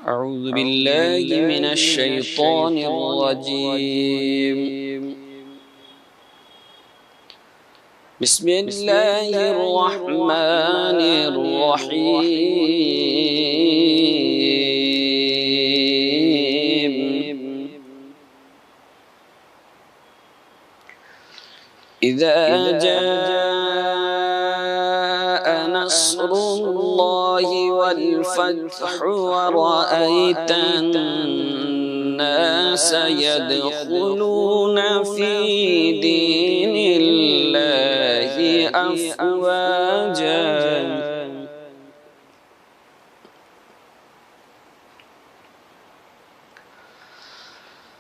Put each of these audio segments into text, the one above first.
أعوذ بالله من الشيطان الرجيم. بسم الله الرحمن الرحيم. إذا جاء نصر الله والفتح ورأيت الناس يدخلون في دين الله أفواجا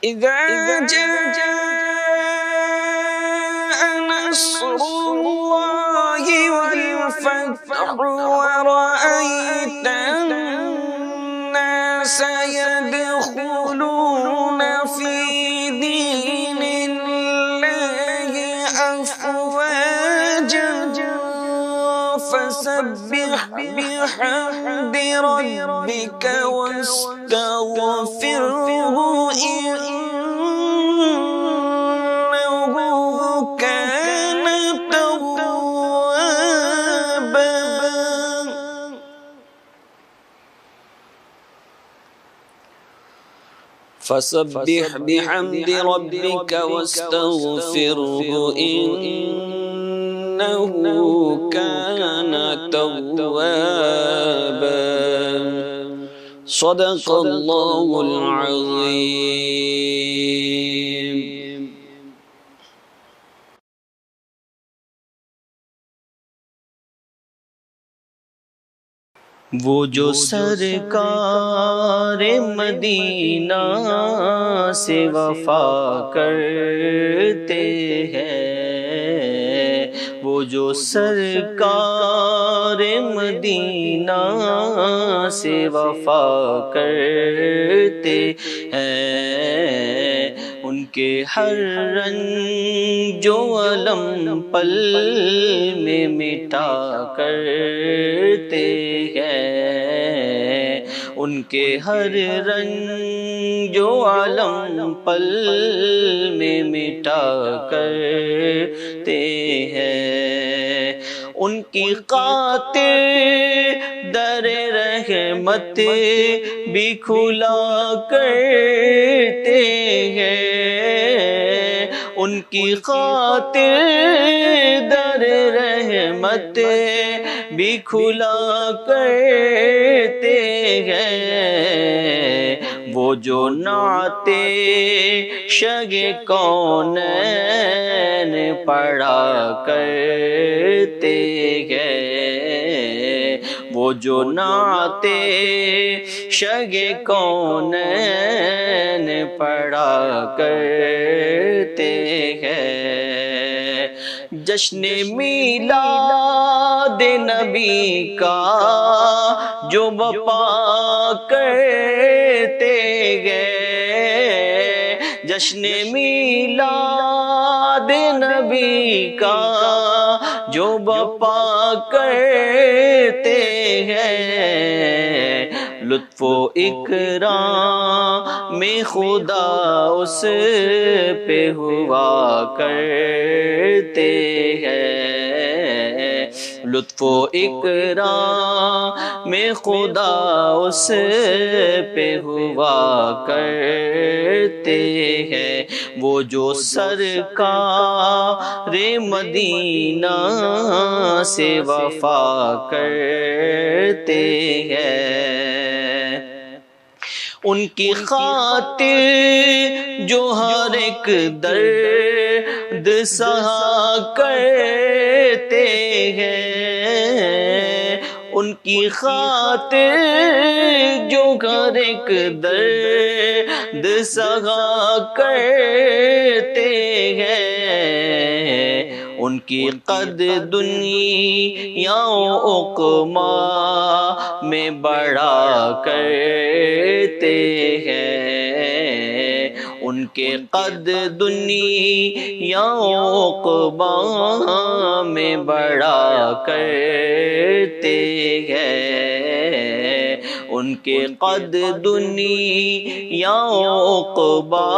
إذا جاء نصر الله والفتح ورأيت الناس يدخلون في دين الله أفواجا فسبح بحمد ربك واستغفره إنه كان توابا. فسبح بحمد ربك واستغفره إنه كان توابا. صدق الله العظيم. وہ جو سرکار مدینہ سے وفا کرتے ہیں، وہ جو سرکار مدینہ سے وفا کرتے ہیں، ان کے ہر رنج و الم پل میں مٹا کرتے ہیں، ان کے ہر رنج و الم پل میں مٹا کرتے ہیں، ان کی خاطر در رحمت بھی کھلا کرتے ہیں، ان کی خاطر در رحمت بھی کھلا کرتے ہیں، وہ جو نعت شگ کونین پڑھا کرتے ہیں، وہ جو نعت شگ کونین پڑھا کرتے ہیں، جشن میلاد نبی کا جو بپا کرتے گئے، جشن میلاد نبی کا جو بپا کرتے ہیں، لطف و اکرام میں خدا اس پہ ہوا کرتے ہیں، لطف و اکرام میں خدا اس پہ ہوا کرتے ہیں، وہ جو سرکار مدینہ سے وفا کرتے ہیں، ان کی خاطر جو ہر ایک درد سہا کرتے ہیں، ان کی خاطر جو ہر ایک درد سہا کرتے ہیں، ان کی قد دنیا و عقبا میں بڑھا کرتے ہیں، ان کے قد دنیا و عقبا میں بڑھا کرتے ہیں، ان کے قد دنیا عقبا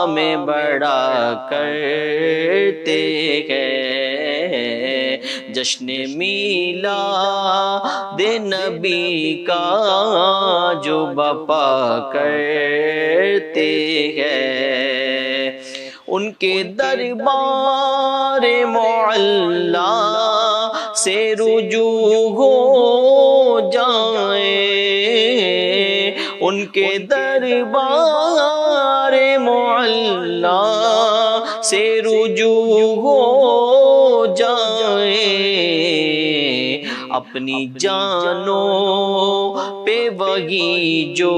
میں بڑا کرتے ہیں، جشن میلاد نبی کا جو بپا کرتے ہیں، ان کے دربار معلا سے رجوع ہو جائیں، ان کے دربار معلا سے رجوع ہو جائیں، اپنی جانوں پہ وہی جو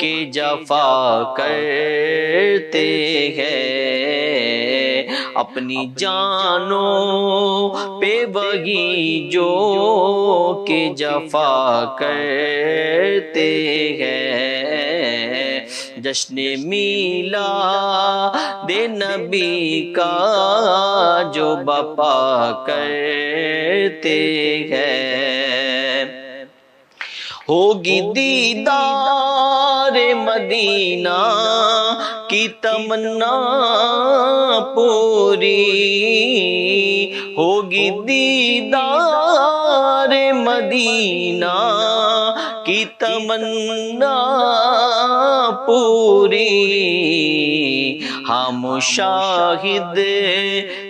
کہ جفا کرتے ہیں، اپنی جانوں پہ وہی جو کہ جفا کرتے ہیں، جشن میلاد نبی کا جو بپا کرتے ہیں، ہوگی دیدار مدینہ کی تمنا پوری، ہوگی دیدار مدینہ کی تمنا پوری، ہم شاہد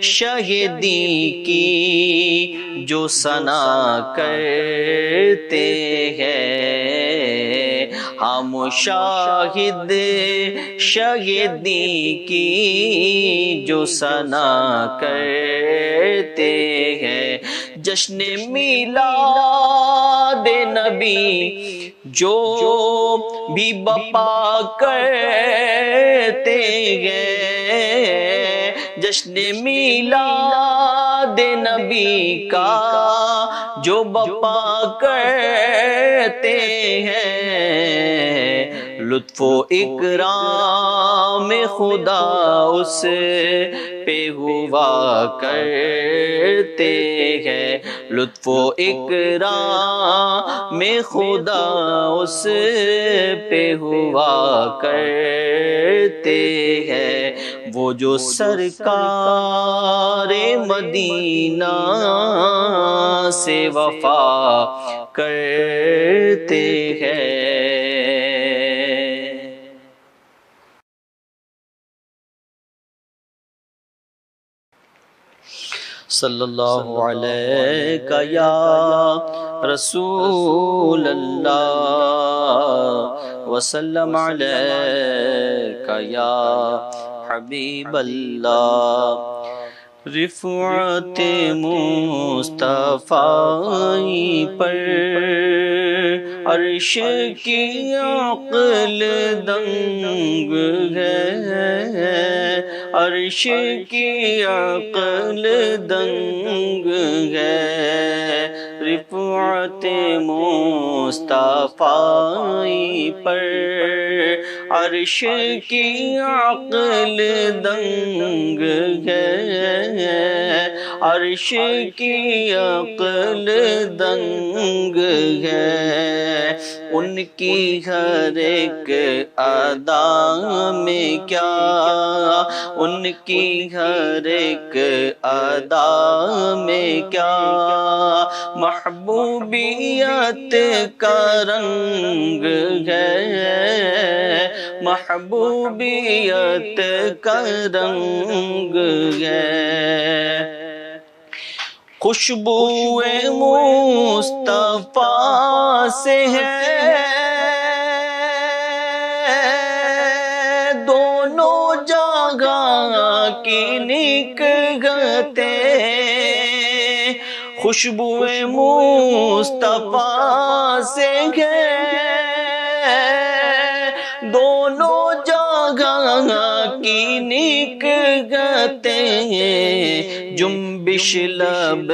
شہدی کی جو ثنا کرتے ہیں، ہم شاہد شہدی کی جو ثنا کرتے ہیں، جشن میلاد نبی جو بھی بپا کرتے ہیں، جشن میلاد نبی کا جو بپا کرتے ہیں، لطف و اکرام خدا اس پہ ہوا کرتے ہیں، لطف و اکرام خدا اس پہ ہوا کرتے ہیں، وہ جو سرکار مدینہ سے وفا کرتے ہیں۔ صلی اللہ علیہ یا رسول اللہ وسلم علیہ یا حبیب اللہ، رفعت مصطفی پر عرش کی عقل دنگ ہے، عرش کی عقل دنگ ہے، رفعت مصطفی پر عرش کی عقل دنگ ہے، عرش کی عقل دنگ ہے، ان کی ہر ایک ادا میں کیا، ان کی ہر ایک ادا میں کیا محبوبیت کا رنگ ہے، محبوبیت کا رنگ ہے، خوشبو مصطفیٰ سے ہے دونوں جگہ کی نکہتیں، خوشبو مصطفیٰ سے ہے دونوں جگہ کی نکہتیں، جنبش لب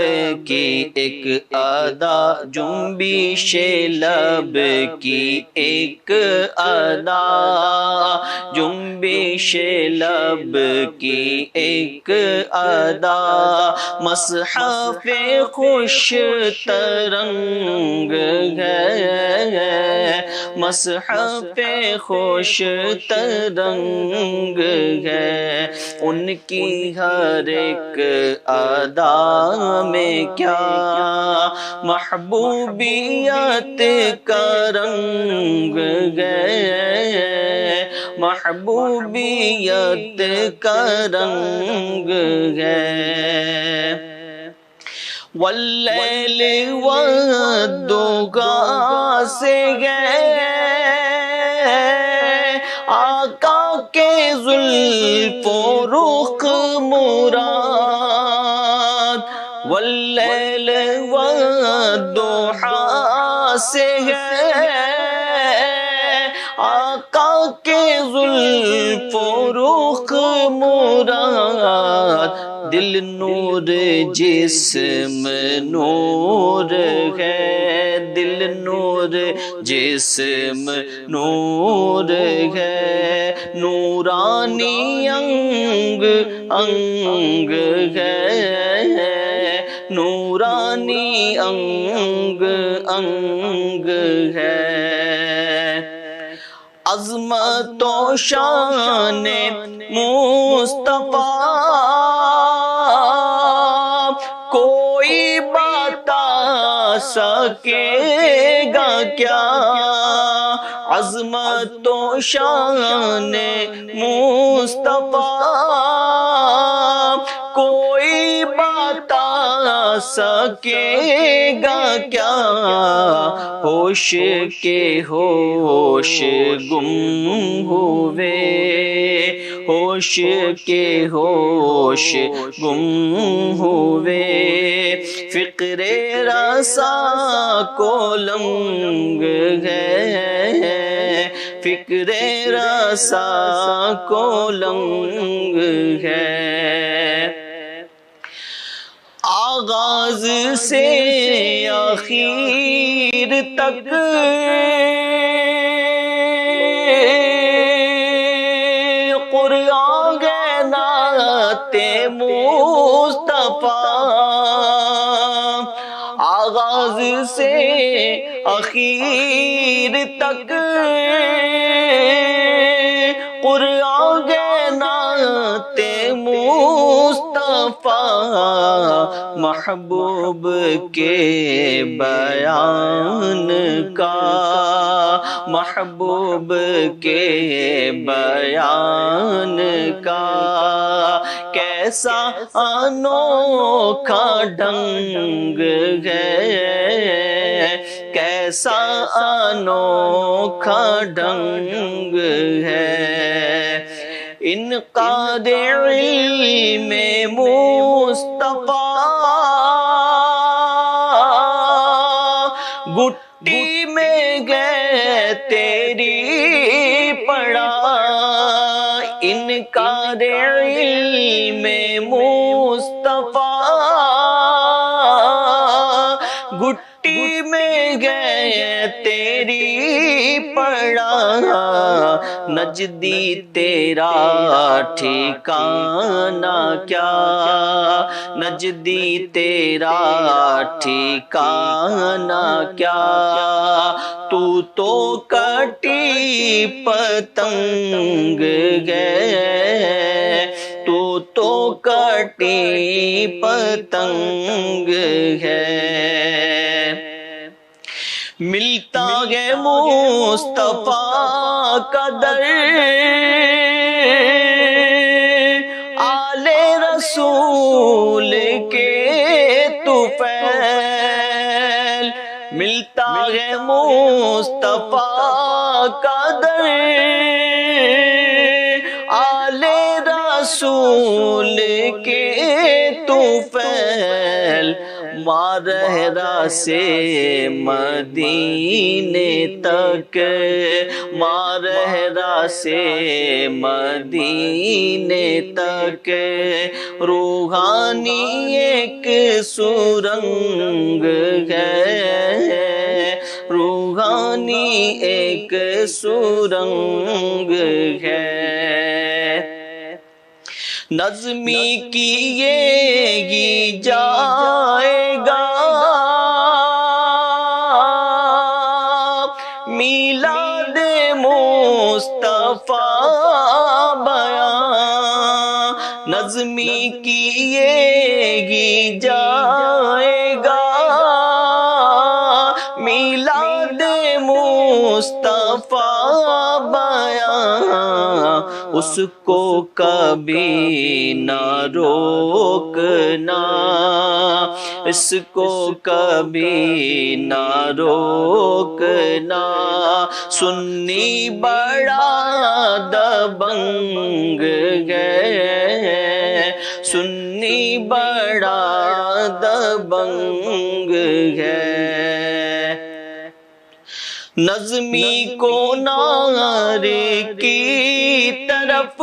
کی ایک ادا، جنبش لب کی ایک ادا، جنبش لب کی ایک ادا، مصحف خوش ترنگ ہے، مصحف خوش ترنگ ہے، ان کی ہر ایک ادا میں کیا محبوبیت کا رنگ ہے، محبوبیت کا رنگ ہے۔ واللیل والضحیٰ سے ہے آقا کے زلف و رخ مراد، واللیل والضحیٰ سے ہے آقا کے زلف و رخ مراد، دل نور جسم نور ہے، دل نور جسم نور ہے، نورانی انگ انگ ہے، نورانی انگ انگ ہے۔ عظمت و شان مصطفیٰ کوئی بتا سکے گا کیا، عظمت و شان مصطفیٰ کوئی بتا سکے گا کیا، ہوش کے ہوش گم ہوئے، ہوش کے ہوش گم ہوئے، فقر رسا کو لنگ ہے، فقر رسا کو لنگ ہے۔ آغاز سے آخر تک قرآن ہے نعت مصطفیٰ، آغاز سے آخر تک قرآن ہے نعت مصطفیٰ، محبوب کے بیان کا، محبوب کے بیان کا کیسا انوکھا ڈھنگ ہے، کیسا انوکھا ڈھنگ ہے۔ انقاد علم مصطفیٰ گٹی میں گئے تیری پڑا، انقاد علم مصطفیٰ گٹی میں گئے تیری پڑا، نجدی تیرا ٹھکانہ کیا، نجدی تیرا ٹھکانہ کیا، تو کٹی پتنگ ہے، تو کٹی پتنگ ہے۔ ملتا ہے مصطفیٰ کا در آل رسول کے طفیل، ملتا ہے مصطفیٰ کا در آل رسول کے طفیل، مارہرہ سے مدینے تک، مارہرہ سے مدینے تک، روحانی ایک سرنگ ہے، روحانی ایک سرنگ ہے۔ نظمی کیے گی جائے گا میلاد مصطفیٰ بیان نظمی کیے ہی جائے گا میلاد مصطفیٰ بیان اس کو کبھی نہ روکنا اس کو کبھی نہ روکنا سنی بڑا دبنگ ہے سنی بڑا دبنگ ہے نظمی کو نعرے کی طرف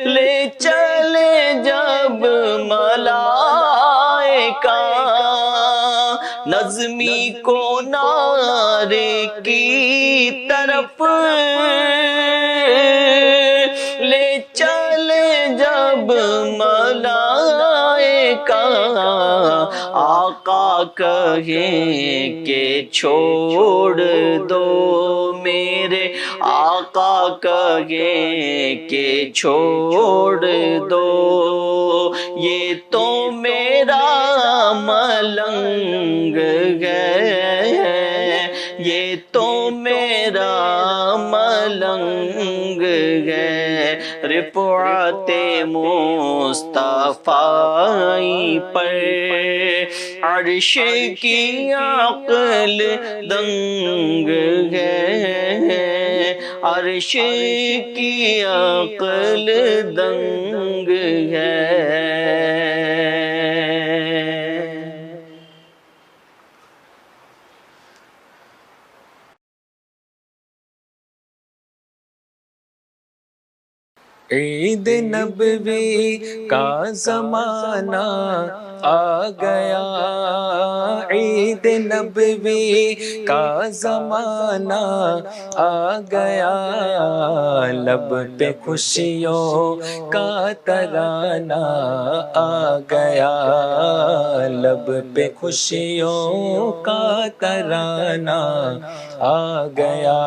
لے چلے جب ملائکہ نظمی کو نعرے کی طرف لے چلے جب ملائکہ آقا کہیں کہ چھوڑ دو میرے آقا کہیں کہ چھوڑ دو یہ تو میرا ملنگ ہے یہ تو میرا ملنگ ہے رفعت مصطفی پر عرش کی عقل دنگ ہے عرش کی عقل دنگ ہے عید نبوی کا زمانہ آ گیا عید نبوی کا زمانہ آ گیا لب پہ خوشیوں کا ترانہ آ گیا لب پہ خوشیوں کا ترانہ آ گیا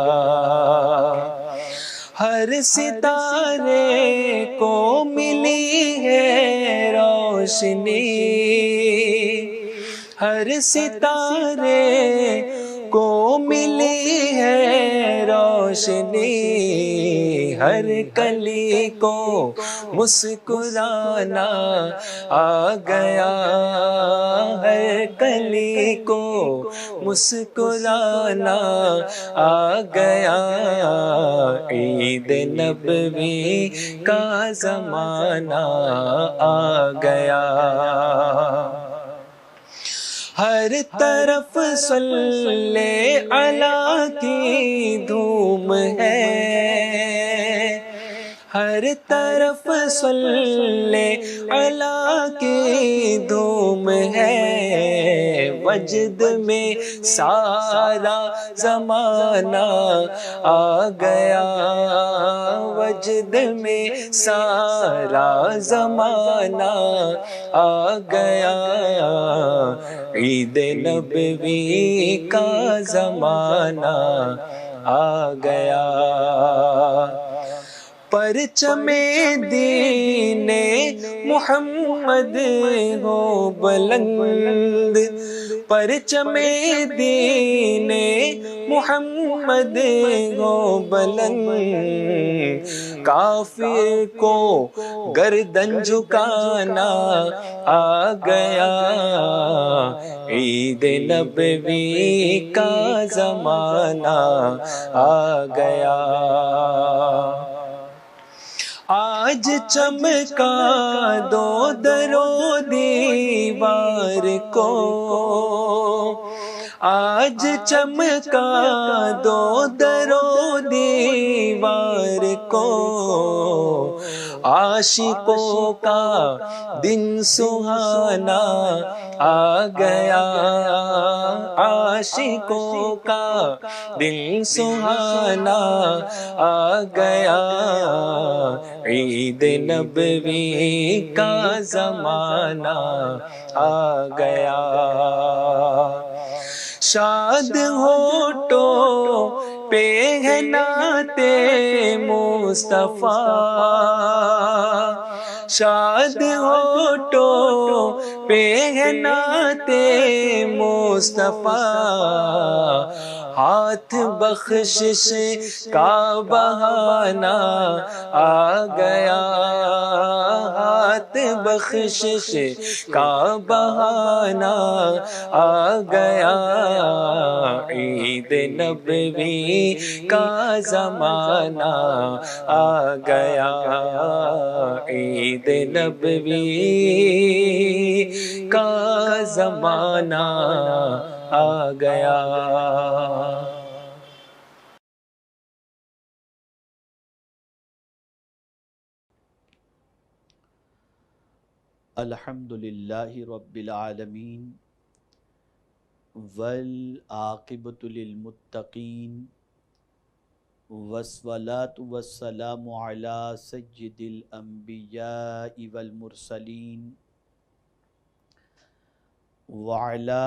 ہر ستارے کو ملی ہے روشنی ہر ستارے کو ملی ہے روشنی ہر کلی کو مسکرانا آ گیا ہر کلی کو مسکرانا آ گیا عید نبوی کا زمانہ آ گیا ہر طرف صلی علی کی دھوم ہے ہر طرف صلی علی کی دھوم ہے وجد میں سارا زمانہ آ گیا وجد میں سارا زمانہ آ گیا عید نبوی کا زمانہ آ گیا پرچم دین محمد ہو بلند پرچم دین محمد ہو بلند کافر کو گردن جھکانا آ گیا عید نبوی کا زمانہ آ گیا آج چمکا دو درو دیوار کو آج چمکا دو درو دیوار کو عاشقوں کا دن سہانا آ گیا عاشقوں کا دن سہانا آ گیا عید نبوی کا زمانہ آ گیا شاد ہونٹوں پہ ہے نعت مصطفیٰ، شاد ہونٹوں پہ ہے نعت مصطفیٰ، ہاتھ بخشش کا بہانہ آ گیا، ہاتھ بخشش کا بہانہ آ گیا، عید نبوی کا زمانہ آ گیا، عید نبوی کا زمانہ آ گیا۔ الحمدللہ رب العالمین والعاقبۃ للمتقین والصلاة والسلام علی سید الانبیاء والمرسلین وعلی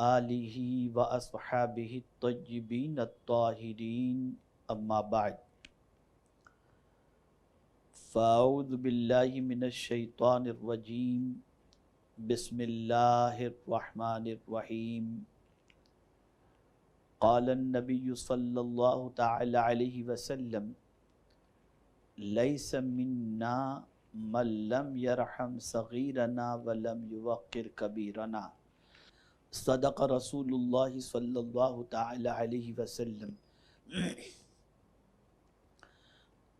آلہ واصحابہ الطیبین الطاہرین، اما بعد، فاعوذ باللہ من الشیطان الرجیم، بسم اللہ الرحمن الرحیم۔ قال النبی صلی اللہ تعالی علیہ وسلم، لیس منا من لم یرحم صغیرنا ولم یوقر کبیرنا، صدق رسول اللہ صلی اللہ تعالی علیہ وسلم۔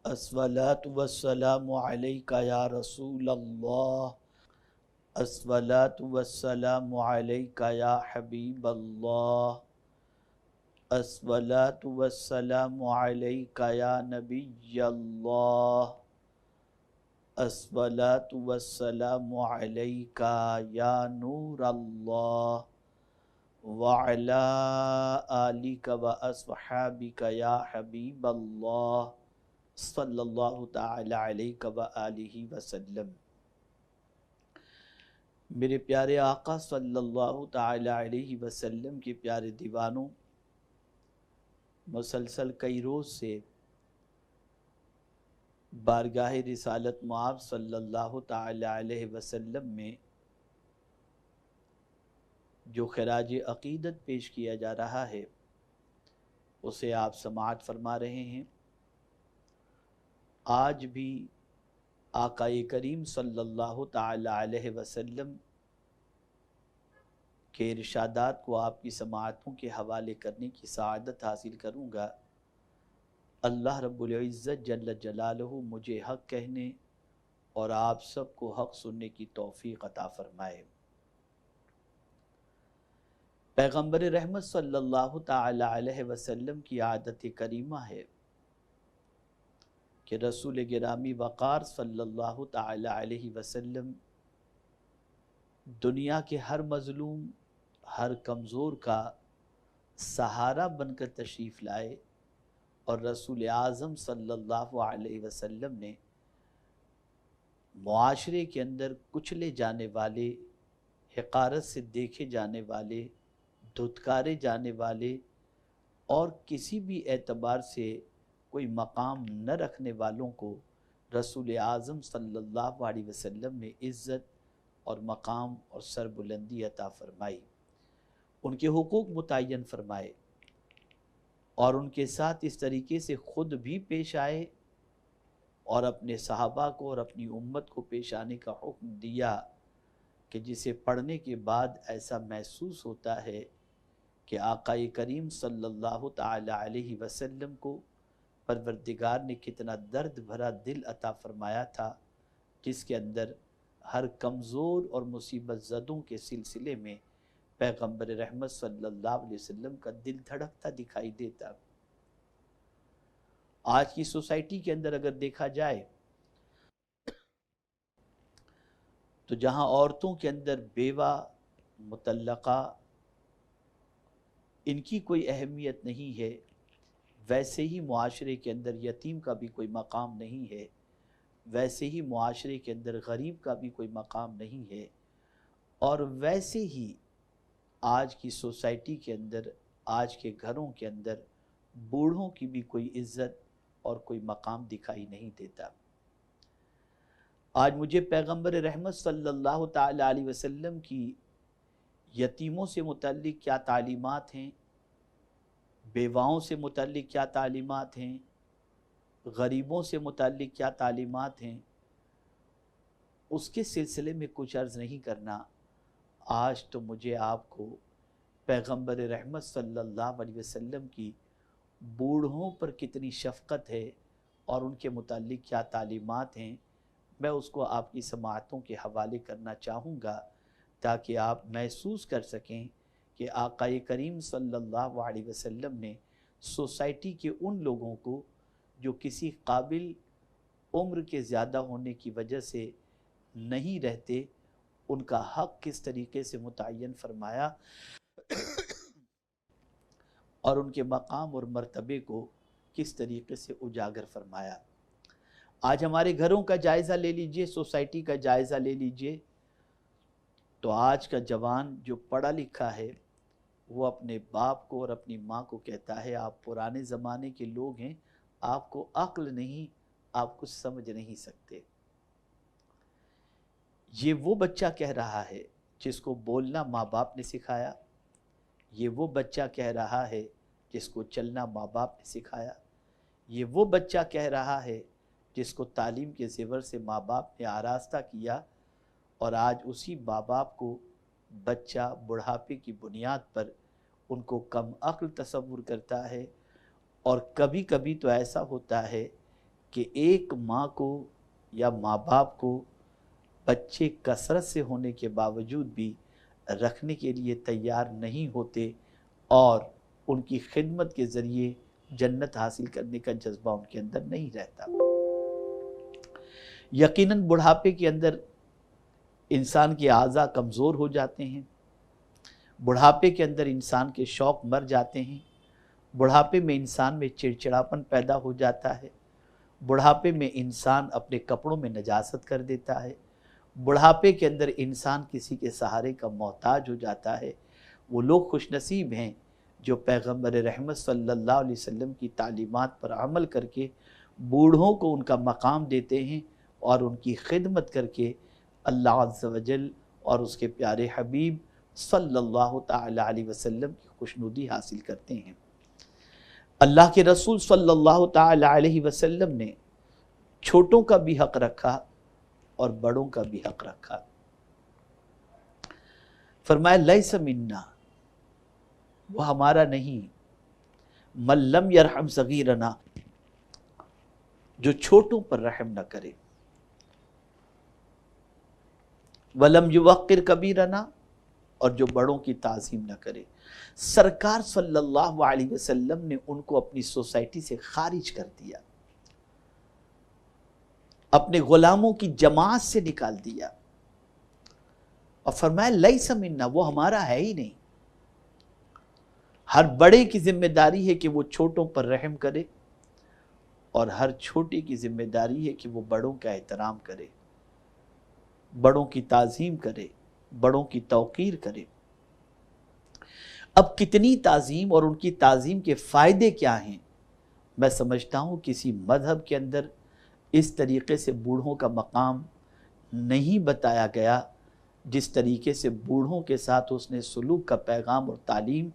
الصلاۃ والسلام علیک یا رسول اللہ، الصلاۃ والسلام علیک یا حبیب اللہ، الصلاۃ والسلام علیک یا نبی اللہ، الصلاۃ والسلام علیک یا نور اللہ، وعلی آلک واصحابک یا حبیب اللہ، صلی اللہ تعالی علیہ وآلہ وسلم۔ میرے پیارے آقا صلی اللہ تعالی علیہ وسلم کے پیارے دیوانوں، مسلسل کئی روز سے بارگاہ رسالت مآب صلی اللہ تعالی علیہ وسلم میں جو خراج عقیدت پیش کیا جا رہا ہے اسے آپ سماعت فرما رہے ہیں۔ آج بھی آقا کریم صلی اللہ تعالی علیہ وسلم کے ارشادات کو آپ کی سماعتوں کے حوالے کرنے کی سعادت حاصل کروں گا۔ اللہ رب العزت جل جلالہ مجھے حق کہنے اور آپ سب کو حق سننے کی توفیق عطا فرمائے۔ پیغمبر رحمت صلی اللہ تعالی علیہ وسلم کی عادت کریمہ ہے کہ رسول گرامی وقار صلی اللہ تعالی علیہ وسلم دنیا کے ہر مظلوم، ہر کمزور کا سہارا بن کر تشریف لائے، اور رسول اعظم صلی اللہ علیہ وسلم نے معاشرے کے اندر کچلے جانے والے، حقارت سے دیکھے جانے والے، دھتکارے جانے والے اور کسی بھی اعتبار سے کوئی مقام نہ رکھنے والوں کو رسول اعظم صلی اللہ علیہ وسلم نے عزت اور مقام اور سربلندی عطا فرمائی، ان کے حقوق متعین فرمائے، اور ان کے ساتھ اس طریقے سے خود بھی پیش آئے اور اپنے صحابہ کو اور اپنی امت کو پیش آنے کا حکم دیا کہ جسے پڑھنے کے بعد ایسا محسوس ہوتا ہے کہ آقا کریم صلی اللہ تعالی علیہ وسلم کو پروردگار نے کتنا درد بھرا دل عطا فرمایا تھا، جس کے اندر ہر کمزور اور مصیبت زدوں کے سلسلے میں پیغمبر رحمت صلی اللہ علیہ وسلم کا دل دھڑکتا دکھائی دیتا۔ آج کی سوسائٹی کے اندر اگر دیکھا جائے تو جہاں عورتوں کے اندر بیوہ، مطلقہ، ان کی کوئی اہمیت نہیں ہے، ویسے ہی معاشرے کے اندر یتیم کا بھی کوئی مقام نہیں ہے، ویسے ہی معاشرے کے اندر غریب کا بھی کوئی مقام نہیں ہے، اور ویسے ہی آج کی سوسائٹی کے اندر، آج کے گھروں کے اندر بوڑھوں کی بھی کوئی عزت اور کوئی مقام دکھائی نہیں دیتا۔ آج مجھے پیغمبر رحمت صلی اللہ تعالی علیہ وسلم کی یتیموں سے متعلق کیا تعلیمات ہیں، بیواؤں سے متعلق کیا تعلیمات ہیں، غریبوں سے متعلق کیا تعلیمات ہیں، اس کے سلسلے میں کچھ عرض نہیں کرنا۔ آج تو مجھے آپ کو پیغمبر رحمت صلی اللہ علیہ وسلم کی بوڑھوں پر کتنی شفقت ہے اور ان کے متعلق کیا تعلیمات ہیں، میں اس کو آپ کی سماعتوں کے حوالے کرنا چاہوں گا تاکہ آپ محسوس کر سکیں کہ آقا کریم صلی اللہ علیہ وسلم نے سوسائٹی کے ان لوگوں کو جو کسی قابل عمر کے زیادہ ہونے کی وجہ سے نہیں رہتے، ان کا حق کس طریقے سے متعین فرمایا اور ان کے مقام اور مرتبے کو کس طریقے سے اجاگر فرمایا۔ آج ہمارے گھروں کا جائزہ لے لیجئے، سوسائٹی کا جائزہ لے لیجئے، تو آج کا جوان جو پڑھا لکھا ہے وہ اپنے باپ کو اور اپنی ماں کو کہتا ہے آپ پرانے زمانے کے لوگ ہیں، آپ کو عقل نہیں، آپ کچھ سمجھ نہیں سکتے۔ یہ وہ بچہ کہہ رہا ہے جس کو بولنا ماں باپ نے سکھایا، یہ وہ بچہ کہہ رہا ہے جس کو چلنا ماں باپ نے سکھایا، یہ وہ بچہ کہہ رہا ہے جس کو تعلیم کے زیور سے ماں باپ نے آراستہ کیا، اور آج اسی ماں باپ کو بچہ بڑھاپے کی بنیاد پر ان کو کم عقل تصور کرتا ہے۔ اور کبھی کبھی تو ایسا ہوتا ہے کہ ایک ماں کو یا ماں باپ کو بچے کثرت سے ہونے کے باوجود بھی رکھنے کے لیے تیار نہیں ہوتے، اور ان کی خدمت کے ذریعے جنت حاصل کرنے کا جذبہ ان کے اندر نہیں رہتا۔ یقیناً بڑھاپے کے اندر انسان کے اعضاء کمزور ہو جاتے ہیں، بڑھاپے کے اندر انسان کے شوق مر جاتے ہیں، بڑھاپے میں انسان میں چڑچڑاپن پیدا ہو جاتا ہے، بڑھاپے میں انسان اپنے کپڑوں میں نجاست کر دیتا ہے، بڑھاپے کے اندر انسان کسی کے سہارے کا محتاج ہو جاتا ہے۔ وہ لوگ خوش نصیب ہیں جو پیغمبر رحمت صلی اللہ علیہ وسلم کی تعلیمات پر عمل کر کے بوڑھوں کو ان کا مقام دیتے ہیں اور ان کی خدمت کر کے اللہ عز و جل اور اس کے پیارے حبیب صلی اللہ تعالی علیہ وسلم کی خوشنودی حاصل کرتے ہیں۔ اللہ کے رسول صلی اللہ تعالی علیہ وسلم نے چھوٹوں کا بھی حق رکھا اور بڑوں کا بھی حق رکھا۔ فرمایا لیس منا، وہ ہمارا نہیں، من لم یرحم صغیرنا، جو چھوٹوں پر رحم نہ کرے، ولم یوقر کبیرنا، اور جو بڑوں کی تعظیم نہ کرے۔ سرکار صلی اللہ علیہ وسلم نے ان کو اپنی سوسائٹی سے خارج کر دیا، اپنے غلاموں کی جماعت سے نکال دیا، اور فرمایا لیس منا، وہ ہمارا ہے ہی نہیں۔ ہر بڑے کی ذمہ داری ہے کہ وہ چھوٹوں پر رحم کرے، اور ہر چھوٹے کی ذمہ داری ہے کہ وہ بڑوں کا احترام کرے، بڑوں کی تعظیم کرے، بڑوں کی توقیر کرے۔ اب کتنی تعظیم اور ان کی تعظیم کے فائدے کیا ہیں؟ میں سمجھتا ہوں کسی مذہب کے اندر اس طریقے سے بوڑھوں کا مقام نہیں بتایا گیا جس طریقے سے بوڑھوں کے ساتھ اس نے سلوک کا پیغام اور تعلیم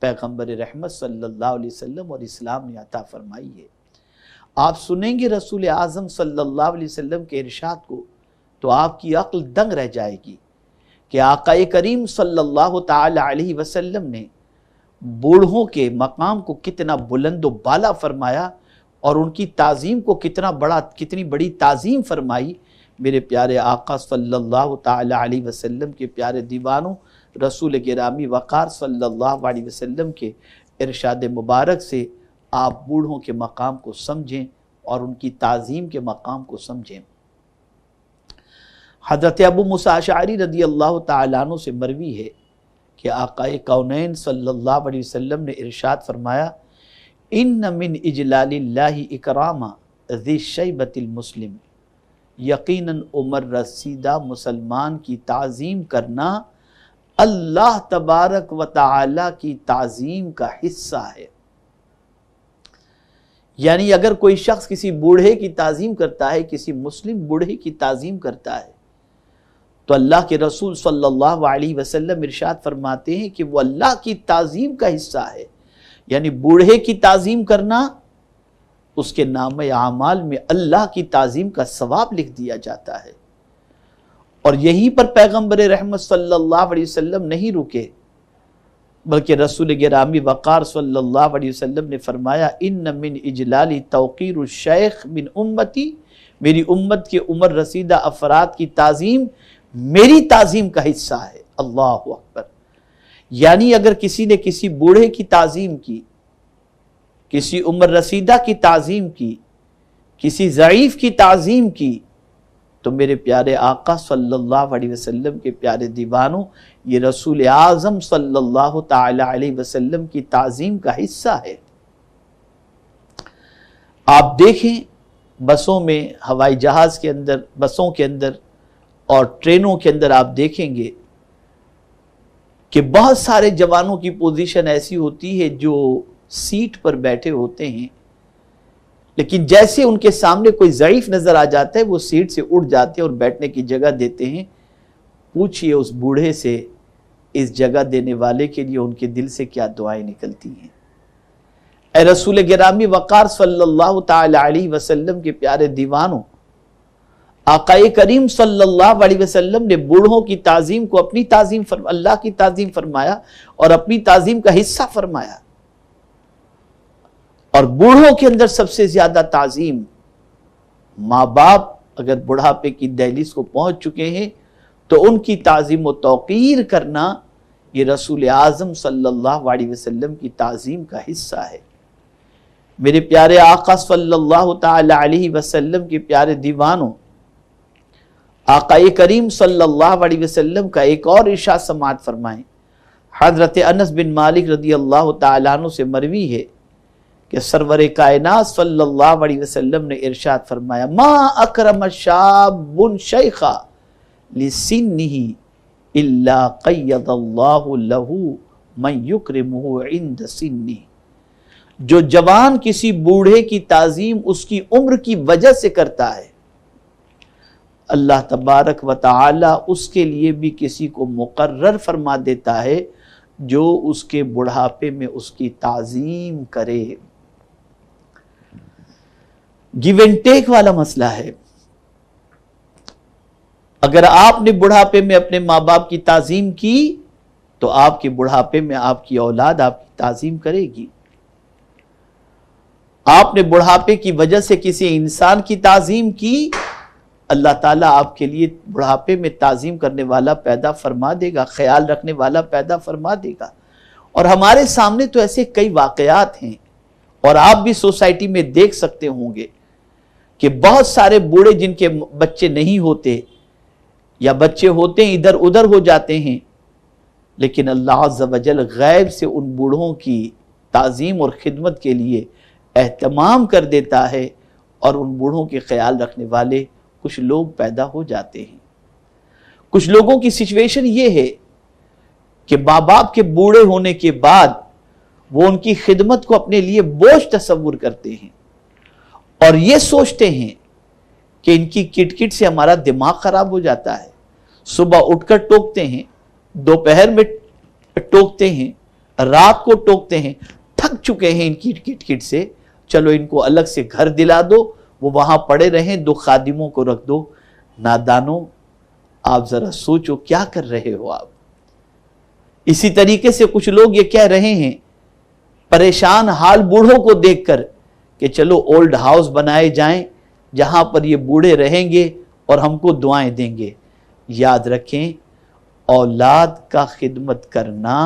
پیغمبر رحمت صلی اللہ علیہ وسلم اور اسلام نے عطا فرمائی ہے۔ آپ سنیں گے رسول اعظم صلی اللہ علیہ وسلم کے ارشاد کو تو آپ کی عقل دنگ رہ جائے گی کہ آقا کریم صلی اللہ تعالی علیہ وسلم نے بوڑھوں کے مقام کو کتنا بلند و بالا فرمایا اور ان کی تعظیم کو کتنی بڑی تعظیم فرمائی۔ میرے پیارے آقا صلی اللہ تعالی علیہ وسلم کے پیارے دیوانوں، رسول گرامی وقار صلی اللہ علیہ وسلم کے ارشاد مبارک سے آپ بوڑھوں کے مقام کو سمجھیں اور ان کی تعظیم کے مقام کو سمجھیں۔ حضرت ابو موسیٰ اشعری رضی اللہ تعالیٰ عنہ سے مروی ہے کہ آقا کونین صلی اللہ علیہ وسلم نے ارشاد فرمایا، ان من اجلال اللہ اکرام ذی شیبۃ المسلم، یقیناً عمر رسیدہ مسلمان کی تعظیم کرنا اللہ تبارک و تعالی کی تعظیم کا حصہ ہے۔ یعنی اگر کوئی شخص کسی بوڑھے کی تعظیم کرتا ہے، کسی مسلم بوڑھے کی تعظیم کرتا ہے، تو اللہ کے رسول صلی اللہ علیہ وسلم ارشاد فرماتے ہیں کہ وہ اللہ کی تعظیم کا حصہ ہے۔ یعنی بوڑھے کی تعظیم کرنا، اس کے نامہ اعمال میں اللہ کی تعظیم کا ثواب لکھ دیا جاتا ہے۔ اور یہیں پر پیغمبر رحمت صلی اللہ علیہ وسلم نہیں رکے، بلکہ رسول گرامی وقار صلی اللہ علیہ وسلم نے فرمایا ان من اجلال توقیر الشیخ من امتی، میری امت کے عمر رسیدہ افراد کی تعظیم میری تعظیم کا حصہ ہے۔ اللہ اکبر۔ یعنی اگر کسی نے کسی بوڑھے کی تعظیم کی، کسی عمر رسیدہ کی تعظیم کی، کسی ضعیف کی تعظیم کی، تو میرے پیارے آقا صلی اللہ علیہ وسلم کے پیارے دیوانوں، یہ رسول اعظم صلی اللہ تعالی علیہ وسلم کی تعظیم کا حصہ ہے۔ آپ دیکھیں بسوں میں، ہوائی جہاز کے اندر، بسوں کے اندر اور ٹرینوں کے اندر آپ دیکھیں گے کہ بہت سارے جوانوں کی پوزیشن ایسی ہوتی ہے جو سیٹ پر بیٹھے ہوتے ہیں، لیکن جیسے ان کے سامنے کوئی ضعیف نظر آ جاتا ہے وہ سیٹ سے اٹھ جاتے ہیں اور بیٹھنے کی جگہ دیتے ہیں۔ پوچھئے اس بوڑھے سے اس جگہ دینے والے کے لیے ان کے دل سے کیا دعائیں نکلتی ہیں۔ اے رسول گرامی وقار صلی اللہ تعالی علیہ وسلم کے پیارے دیوانوں، آقا کریم صلی اللہ علیہ وسلم نے بوڑھوں کی تعظیم کو اپنی تعظیم اللہ کی تعظیم فرمایا اور اپنی تعظیم کا حصہ فرمایا۔ اور بوڑھوں کے اندر سب سے زیادہ تعظیم ماں باپ اگر بڑھاپے کی دہلیز کو پہنچ چکے ہیں تو ان کی تعظیم و توقیر کرنا یہ رسول اعظم صلی اللہ علیہ وسلم کی تعظیم کا حصہ ہے۔ میرے پیارے آقا صلی اللہ تعالی علیہ وسلم کے پیارے دیوانوں، آقا کریم صلی اللہ علیہ وسلم کا ایک اور ارشاد سماعت فرمائیں۔ حضرت انس بن مالک رضی اللہ تعالیٰ عنہ سے مروی ہے کہ سرور کائنات صلی اللہ علیہ وسلم نے ارشاد فرمایا ما اکرم شاب شیخا لسنہ الا قید اللہ لہ من یکرمہ عند سنہ۔ جو جوان کسی بوڑھے کی تعظیم اس کی عمر کی وجہ سے کرتا ہے، اللہ تبارک و تعالی اس کے لیے بھی کسی کو مقرر فرما دیتا ہے جو اس کے بڑھاپے میں اس کی تعظیم کرے۔ گیو اینڈ ٹیک والا مسئلہ ہے۔ اگر آپ نے بڑھاپے میں اپنے ماں باپ کی تعظیم کی تو آپ کے بڑھاپے میں آپ کی اولاد آپ کی تعظیم کرے گی۔ آپ نے بڑھاپے کی وجہ سے کسی انسان کی تعظیم کی، اللہ تعالیٰ آپ کے لیے بڑھاپے میں تعظیم کرنے والا پیدا فرما دے گا، خیال رکھنے والا پیدا فرما دے گا۔ اور ہمارے سامنے تو ایسے کئی واقعات ہیں، اور آپ بھی سوسائٹی میں دیکھ سکتے ہوں گے کہ بہت سارے بوڑھے جن کے بچے نہیں ہوتے یا بچے ہوتے ہیں ادھر ادھر ہو جاتے ہیں، لیکن اللہ عز و جل غیب سے ان بوڑھوں کی تعظیم اور خدمت کے لیے اہتمام کر دیتا ہے، اور ان بوڑھوں کے خیال رکھنے والے کچھ لوگ پیدا ہو جاتے ہیں۔ کچھ لوگوں کی سچویشن یہ ہے کہ ماں باپ کے بوڑھے ہونے کے بعد وہ ان کی خدمت کو اپنے لیے بوجھ تصور کرتے ہیں، اور یہ سوچتے ہیں کہ ان کی کٹ کٹ سے ہمارا دماغ خراب ہو جاتا ہے۔ صبح اٹھ کر ٹوکتے ہیں، دوپہر میں ٹوکتے ہیں، رات کو ٹوکتے ہیں، تھک چکے ہیں ان کی کٹ کٹ سے، چلو ان کو الگ سے گھر دلا دو، وہ وہاں پڑے رہیں، 2 خادموں کو رکھ دو۔ نادانوں، آپ ذرا سوچو کیا کر رہے ہو آپ۔ اسی طریقے سے کچھ لوگ یہ کہہ رہے ہیں پریشان حال بوڑھوں کو دیکھ کر کہ چلو اولڈ ہاؤس بنائے جائیں جہاں پر یہ بوڑھے رہیں گے اور ہم کو دعائیں دیں گے۔ یاد رکھیں، اولاد کا خدمت کرنا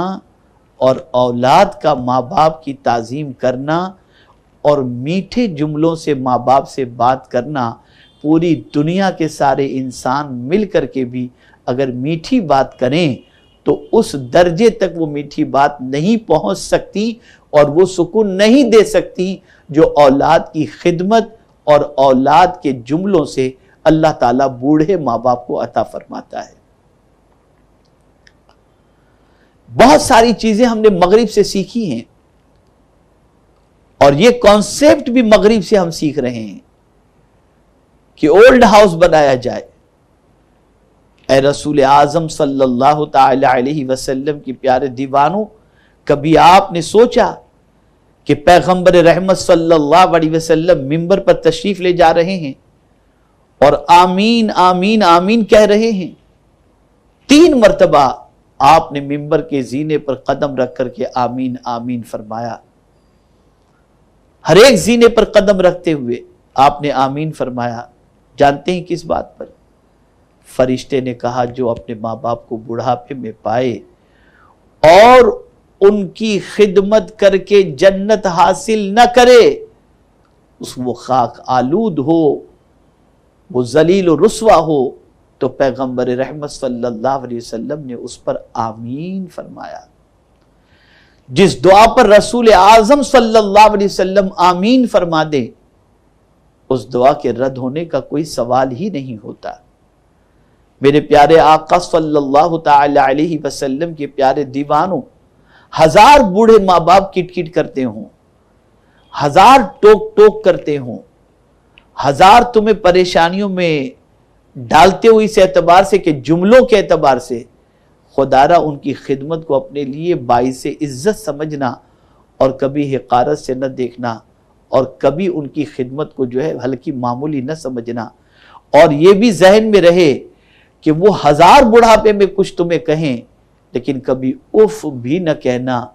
اور اولاد کا ماں باپ کی تعظیم کرنا اور میٹھے جملوں سے ماں باپ سے بات کرنا، پوری دنیا کے سارے انسان مل کر کے بھی اگر میٹھی بات کریں تو اس درجے تک وہ میٹھی بات نہیں پہنچ سکتی اور وہ سکون نہیں دے سکتی جو اولاد کی خدمت اور اولاد کے جملوں سے اللہ تعالیٰ بوڑھے ماں باپ کو عطا فرماتا ہے۔ بہت ساری چیزیں ہم نے مغرب سے سیکھی ہیں، اور یہ کانسیپٹ بھی مغرب سے ہم سیکھ رہے ہیں کہ اولڈ ہاؤس بنایا جائے۔ اے رسول اعظم صلی اللہ تعالی علیہ وسلم کی پیارے دیوانوں، کبھی آپ نے سوچا کہ پیغمبر رحمت صلی اللہ علیہ وسلم منبر پر تشریف لے جا رہے ہیں اور آمین آمین آمین کہہ رہے ہیں؟ 3 مرتبہ آپ نے منبر کے زینے پر قدم رکھ کر کے آمین آمین فرمایا۔ ہر ایک زینے پر قدم رکھتے ہوئے آپ نے آمین فرمایا۔ جانتے ہیں کس بات پر؟ فرشتے نے کہا جو اپنے ماں باپ کو بڑھاپے میں پائے اور ان کی خدمت کر کے جنت حاصل نہ کرے، وہ خاک آلود ہو، وہ ذلیل و رسوا ہو، تو پیغمبر رحمت صلی اللہ علیہ وسلم نے اس پر آمین فرمایا۔ جس دعا پر رسول اعظم صلی اللہ علیہ وسلم آمین فرما دے، اس دعا کے رد ہونے کا کوئی سوال ہی نہیں ہوتا۔ میرے پیارے آقا صلی اللہ تعالی علیہ وسلم کے پیارے دیوانوں، 1000 بوڑھے ماں باپ کٹ کٹ کرتے ہوں، 1000 ٹوک ٹوک کرتے ہوں، 1000 تمہیں پریشانیوں میں ڈالتے ہوئے اس اعتبار سے کہ جملوں کے اعتبار سے، خدا را ان کی خدمت کو اپنے لیے باعث عزت سمجھنا اور کبھی حقارت سے نہ دیکھنا، اور کبھی ان کی خدمت کو جو ہے ہلکی معمولی نہ سمجھنا، اور یہ بھی ذہن میں رہے کہ وہ 1000 بڑھاپے میں کچھ تمہیں کہیں لیکن کبھی اف بھی نہ کہنا،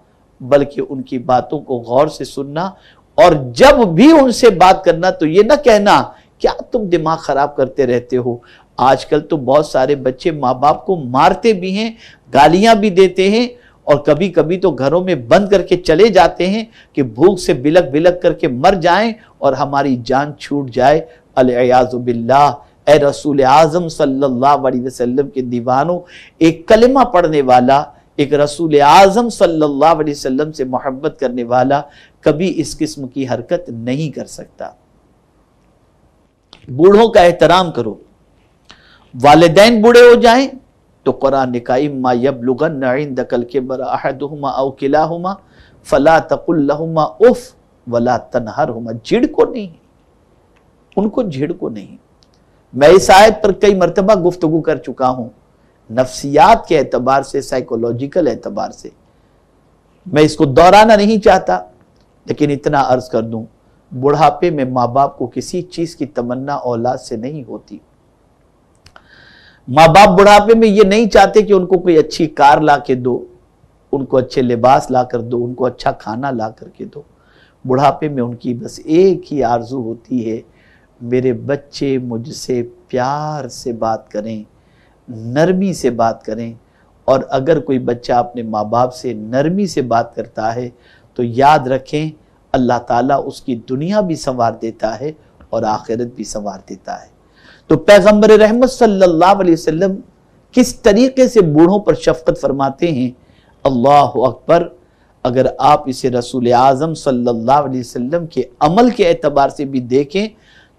بلکہ ان کی باتوں کو غور سے سننا، اور جب بھی ان سے بات کرنا تو یہ نہ کہنا کیا تم دماغ خراب کرتے رہتے ہو۔ آج کل تو بہت سارے بچے ماں باپ کو مارتے بھی ہیں، گالیاں بھی دیتے ہیں، اور کبھی کبھی تو گھروں میں بند کر کے چلے جاتے ہیں کہ بھوک سے بلک بلک کر کے مر جائیں اور ہماری جان چھوٹ جائے، العیاذ باللہ۔ اے رسول اعظم صلی اللہ علیہ وسلم کے دیوانوں، ایک کلمہ پڑھنے والا، ایک رسول اعظم صلی اللہ علیہ وسلم سے محبت کرنے والا کبھی اس قسم کی حرکت نہیں کر سکتا۔ بوڑھوں کا احترام کرو۔ والدین بوڑھے ہو جائیں تو قرآن نے کہا اما یبلغن عندک الکبر احدہما او کلاہما فلا تقل لہما اف ولا تنہرہما۔ جھڑکو نہیں، ان کو جھڑکو نہیں۔ میں اس آیت پر کئی مرتبہ گفتگو کر چکا ہوں، نفسیات کے اعتبار سے، سائیکولوجیکل اعتبار سے، میں اس کو دہرانا نہیں چاہتا، لیکن اتنا عرض کر دوں، بڑھاپے میں ماں باپ کو کسی چیز کی تمنا اولاد سے نہیں ہوتی۔ ماں باپ بڑھاپے میں یہ نہیں چاہتے کہ ان کو کوئی اچھی کار لا کے دو، ان کو اچھے لباس لا کر دو، ان کو اچھا کھانا لا کر کے دو۔ بڑھاپے میں ان کی بس ایک ہی آرزو ہوتی ہے، میرے بچے مجھ سے پیار سے بات کریں، نرمی سے بات کریں۔ اور اگر کوئی بچہ اپنے ماں باپ سے نرمی سے بات کرتا ہے تو یاد رکھیں اللہ تعالیٰ اس کی دنیا بھی سنوار دیتا ہے اور آخرت بھی سنوار دیتا ہے۔ تو پیغمبر رحمت صلی اللہ علیہ وسلم کس طریقے سے بوڑھوں پر شفقت فرماتے ہیں، اللہ اکبر۔ اگر آپ اسے رسول اعظم صلی اللہ علیہ وسلم کے عمل کے اعتبار سے بھی دیکھیں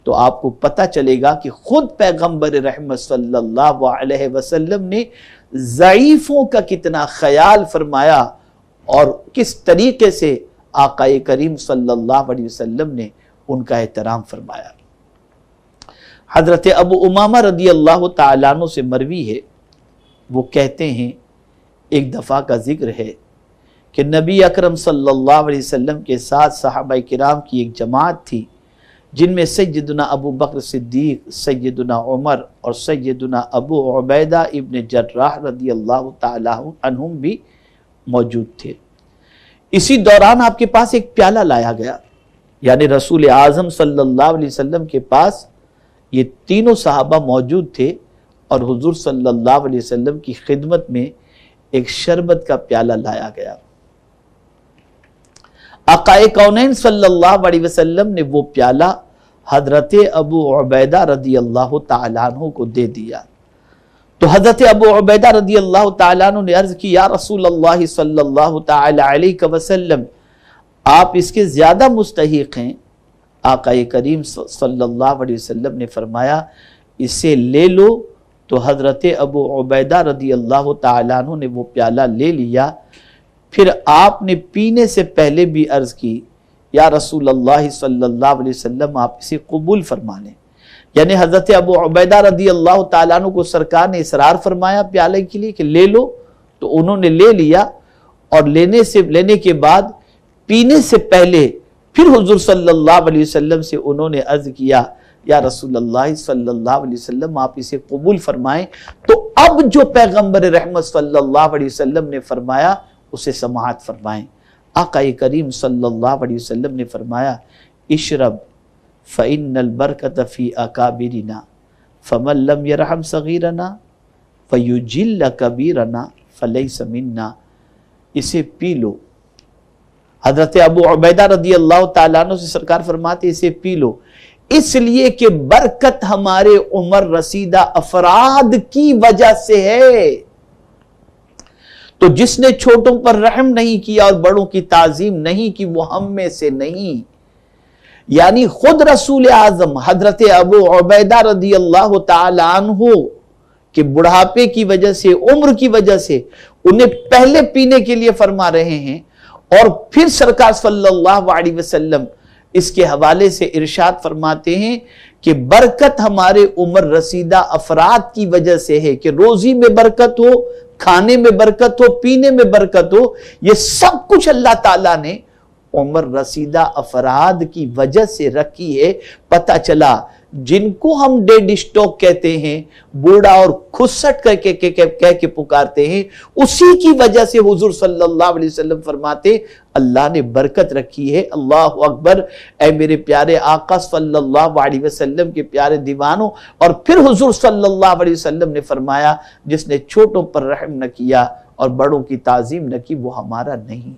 تو آپ کو پتہ چلے گا کہ خود پیغمبر رحمت صلی اللہ علیہ وسلم نے ضعیفوں کا کتنا خیال فرمایا اور کس طریقے سے آقا کریم صلی اللہ علیہ وسلم نے ان کا احترام فرمایا۔ حضرت ابو امامہ رضی اللہ تعالیٰ عنہ سے مروی ہے، وہ کہتے ہیں ایک دفعہ کا ذکر ہے کہ نبی اکرم صلی اللہ علیہ وسلم کے ساتھ صحابہ کرام کی ایک جماعت تھی، جن میں سیدنا ابو بکر صدیق، سیدنا عمر اور سیدنا ابو عبیدہ ابن جراح رضی اللہ تعالیٰ عنہم بھی موجود تھے۔ اسی دوران آپ کے پاس ایک پیالہ لایا گیا، یعنی رسول اعظم صلی اللہ علیہ وسلم کے پاس یہ تینوں صحابہ موجود تھے اور حضور صلی اللہ علیہ وسلم کی خدمت میں ایک شربت کا پیالہ لایا گیا۔ آقا کونین صلی اللہ علیہ وسلم نے وہ پیالہ حضرت ابو عبیدہ رضی اللہ تعالیٰ عنہ کو دے دیا۔ تو حضرت ابو عبیدہ رضی اللہ تعالیٰ عنہ نے عرض کی یا رسول اللہ صلی اللہ تعالیٰ علیہ وسلم، آپ اس کے زیادہ مستحق ہیں۔ آقا کریم صلی اللہ علیہ وسلم نے فرمایا اسے لے لو تو حضرت ابو عبیدہ رضی اللہ تعالیٰ عنہ نے وہ پیالہ لے لیا. پھر آپ نے پینے سے پہلے بھی عرض کی یا رسول اللہ صلی اللہ علیہ وسلم آپ اسے قبول فرما لیں. یعنی حضرت ابو عبیدہ رضی اللہ تعالیٰ عنہ کو سرکار نے اصرار فرمایا پیالے کے لیے کہ لے لو, تو انہوں نے لے لیا. اور لینے کے بعد پینے سے پہلے پھر حضور صلی اللہ علیہ وسلم سے انہوں نے عرض کیا یا رسول اللہ صلی اللہ علیہ وسلم آپ اسے قبول فرمائیں. تو اب جو پیغمبر رحمت صلی اللہ علیہ وسلم نے فرمایا اسے سماعت فرمائیں. آقا کریم صلی اللہ علیہ وسلم نے فرمایا اشرب فإن البرکۃ فی اکابرنا فمن لم یرحم صغیرنا فیجل کبیرنا فلیس منا. اسے پی لو. حضرت ابو عبیدہ رضی اللہ تعالیٰ عنہ سے سرکار فرماتے اسے پی لو اس لیے کہ برکت ہمارے عمر رسیدہ افراد کی وجہ سے ہے. تو جس نے چھوٹوں پر رحم نہیں کیا اور بڑوں کی تعظیم نہیں کی وہ ہم میں سے نہیں. یعنی خود رسول اعظم حضرت ابو عبیدہ رضی اللہ تعالی عنہ کہ بڑھاپے کی وجہ سے عمر کی وجہ سے انہیں پہلے پینے کے لیے فرما رہے ہیں, اور پھر سرکار صلی اللہ علیہ وسلم اس کے حوالے سے ارشاد فرماتے ہیں کہ برکت ہمارے عمر رسیدہ افراد کی وجہ سے ہے کہ روزی میں برکت ہو, کھانے میں برکت ہو, پینے میں برکت ہو. یہ سب کچھ اللہ تعالیٰ نے عمر رسیدہ افراد کی وجہ سے رکھی ہے. پتہ چلا جن کو ہم ڈیڈ اسٹاک کہتے ہیں, بوڑھا اور خسٹ کہہ کے پکارتے ہیں, اسی کی وجہ سے حضور صلی اللہ علیہ وسلم فرماتے اللہ نے برکت رکھی ہے. اللہ اکبر. اے میرے پیارے آقا صلی اللہ علیہ وسلم کے پیارے دیوانوں. اور پھر حضور صلی اللہ علیہ وسلم نے فرمایا جس نے چھوٹوں پر رحم نہ کیا اور بڑوں کی تعظیم نہ کی وہ ہمارا نہیں.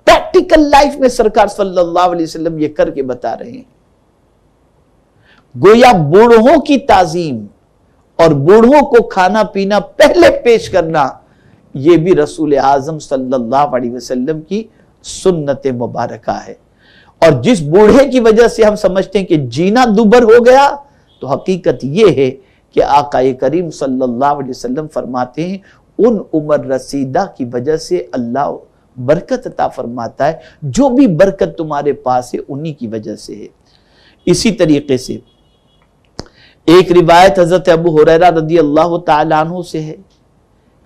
پریکٹیکل لائف میں سرکار صلی اللہ علیہ وسلم یہ کر کے بتا رہے ہیں. گویا بوڑھوں کی تعظیم اور بوڑھوں کو کھانا پینا پہلے پیش کرنا یہ بھی رسول اعظم صلی اللہ علیہ وسلم کی سنت مبارکہ ہے. اور جس بوڑھے کی وجہ سے ہم سمجھتے ہیں کہ جینا دوبر ہو گیا تو حقیقت یہ ہے کہ آقا کریم صلی اللہ علیہ وسلم فرماتے ہیں ان عمر رسیدہ کی وجہ سے اللہ برکت عطا فرماتا ہے. جو بھی برکت تمہارے پاس ہے انہی کی وجہ سے ہے. اسی طریقے سے ایک روایت حضرت ابو ہریرہ رضی اللہ تعالیٰ عنہ سے ہے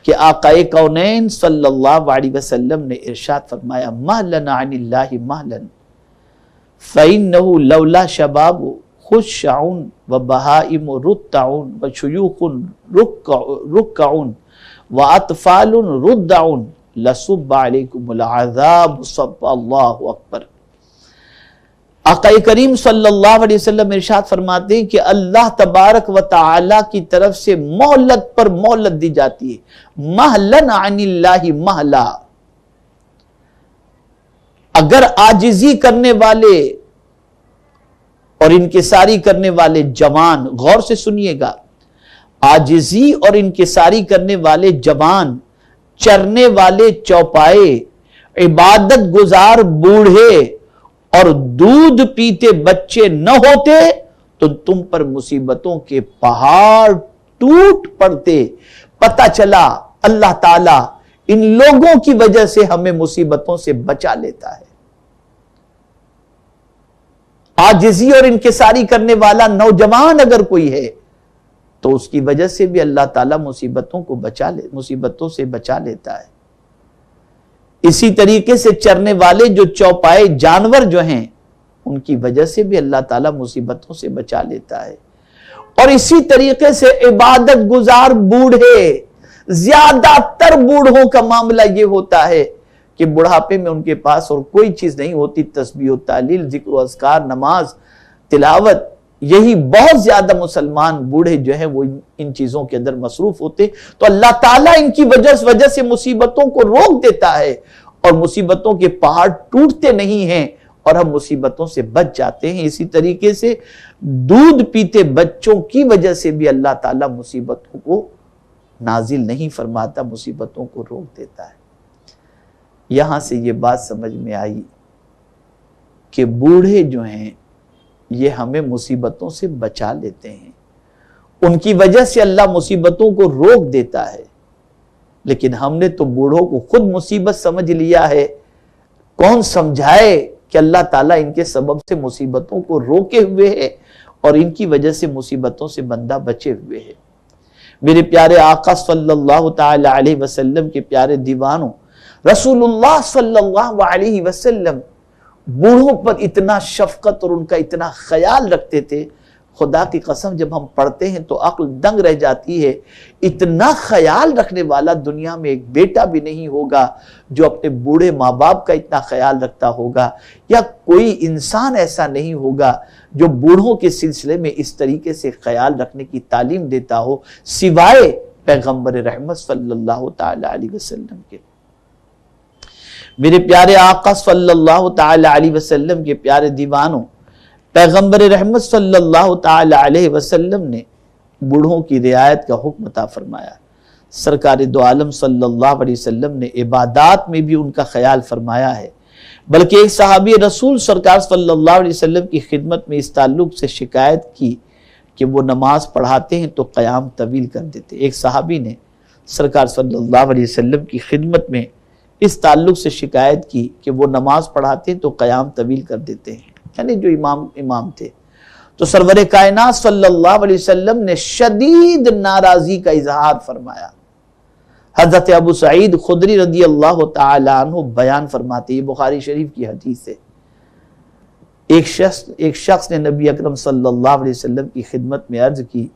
کہ آقا کونین صلی اللہ علیہ وسلم نے ارشاد فرمایا مہلن عن اللہ مہلن فإنہ لولا شباب خشعون وبہائم رتعون وشیوخ رکعون واطفال ردعون لصب علیکم العذاب صب. اللہ اکبر. آقا کریم صلی اللہ علیہ وسلم ارشاد فرماتے ہیں کہ اللہ تبارک و تعالی کی طرف سے مہلت پر مہلت دی جاتی ہے. مہلن عن اللہ مہلا. اگر عاجزی کرنے والے اور انکساری کرنے والے جوان, غور سے سنیے گا, عاجزی اور انکساری کرنے والے جوان, چرنے والے چوپائے, عبادت گزار بوڑھے اور دودھ پیتے بچے نہ ہوتے تو تم پر مصیبتوں کے پہاڑ ٹوٹ پڑتے. پتہ چلا اللہ تعالیٰ ان لوگوں کی وجہ سے ہمیں مصیبتوں سے بچا لیتا ہے. عاجزی اور انکساری کرنے والا نوجوان اگر کوئی ہے تو اس کی وجہ سے بھی اللہ تعالیٰ مصیبتوں سے بچا لیتا ہے. اسی طریقے سے چرنے والے جو چوپائے جانور جو ہیں ان کی وجہ سے بھی اللہ تعالیٰ مصیبتوں سے بچا لیتا ہے. اور اسی طریقے سے عبادت گزار بوڑھے, زیادہ تر بوڑھوں کا معاملہ یہ ہوتا ہے کہ بڑھاپے میں ان کے پاس اور کوئی چیز نہیں ہوتی, تسبیح و تحلیل, ذکر و اذکار, نماز, تلاوت, یہی بہت زیادہ مسلمان بوڑھے جو ہیں وہ ان چیزوں کے اندر مصروف ہوتے. تو اللہ تعالیٰ ان کی وجہ سے مصیبتوں کو روک دیتا ہے اور مصیبتوں کے پہاڑ ٹوٹتے نہیں ہیں اور ہم مصیبتوں سے بچ جاتے ہیں. اسی طریقے سے دودھ پیتے بچوں کی وجہ سے بھی اللہ تعالیٰ مصیبتوں کو نازل نہیں فرماتا, مصیبتوں کو روک دیتا ہے. یہاں سے یہ بات سمجھ میں آئی کہ بوڑھے جو ہیں یہ ہمیں مصیبتوں سے بچا لیتے ہیں. ان کی وجہ سے اللہ مصیبتوں کو روک دیتا ہے، لیکن ہم نے تو بوڑھوں کو خود مصیبت سمجھ لیا ہے۔ کون سمجھائے کہ اللہ تعالیٰ ان کے سبب سے مصیبتوں کو روکے ہوئے ہے اور ان کی وجہ سے مصیبتوں سے بندہ بچے ہوئے ہے۔ میرے پیارے آقا صلی اللہ تعالی علیہ وسلم کے پیارے دیوانوں، رسول اللہ صلی اللہ علیہ وسلم بوڑھوں پر اتنا شفقت اور ان کا اتنا خیال رکھتے تھے، خدا کی قسم جب ہم پڑھتے ہیں تو عقل دنگ رہ جاتی ہے۔ اتنا خیال رکھنے والا دنیا میں ایک بیٹا بھی نہیں ہوگا جو اپنے بوڑھے ماں باپ کا اتنا خیال رکھتا ہوگا، یا کوئی انسان ایسا نہیں ہوگا جو بوڑھوں کے سلسلے میں اس طریقے سے خیال رکھنے کی تعلیم دیتا ہو، سوائے پیغمبر رحمت صلی اللہ تعالی علیہ وسلم کے۔ میرے پیارے آقا صلی اللہ تعالی علیہ وسلم کے پیارے دیوانوں، پیغمبر رحمت صلی اللہ تعالی علیہ وسلم نے بوڑھوں کی رعایت کا حکم عطا فرمایا۔ سرکار دو عالم صلی اللہ علیہ وسلم نے عبادات میں بھی ان کا خیال فرمایا ہے، بلکہ ایک صحابی رسول سرکار صلی اللہ علیہ وسلم کی خدمت میں اس تعلق سے شکایت کی کہ وہ نماز پڑھاتے ہیں تو قیام طویل کر دیتے۔ ایک صحابی نے سرکار صلی اللہ علیہ وسلم کی خدمت میں اس تعلق سے شکایت کی کہ وہ نماز پڑھاتے ہیں تو قیام طویل کر دیتے ہیں، یعنی جو امام تھے۔ تو سرور کائنات صلی اللہ علیہ وسلم نے شدید ناراضی کا اظہار فرمایا۔ حضرت ابو سعید خدری رضی اللہ تعالی عنہ بیان فرماتے، یہ بخاری شریف کی حدیث ہے، ایک شخص نے نبی اکرم صلی اللہ علیہ وسلم کی خدمت میں عرض کی،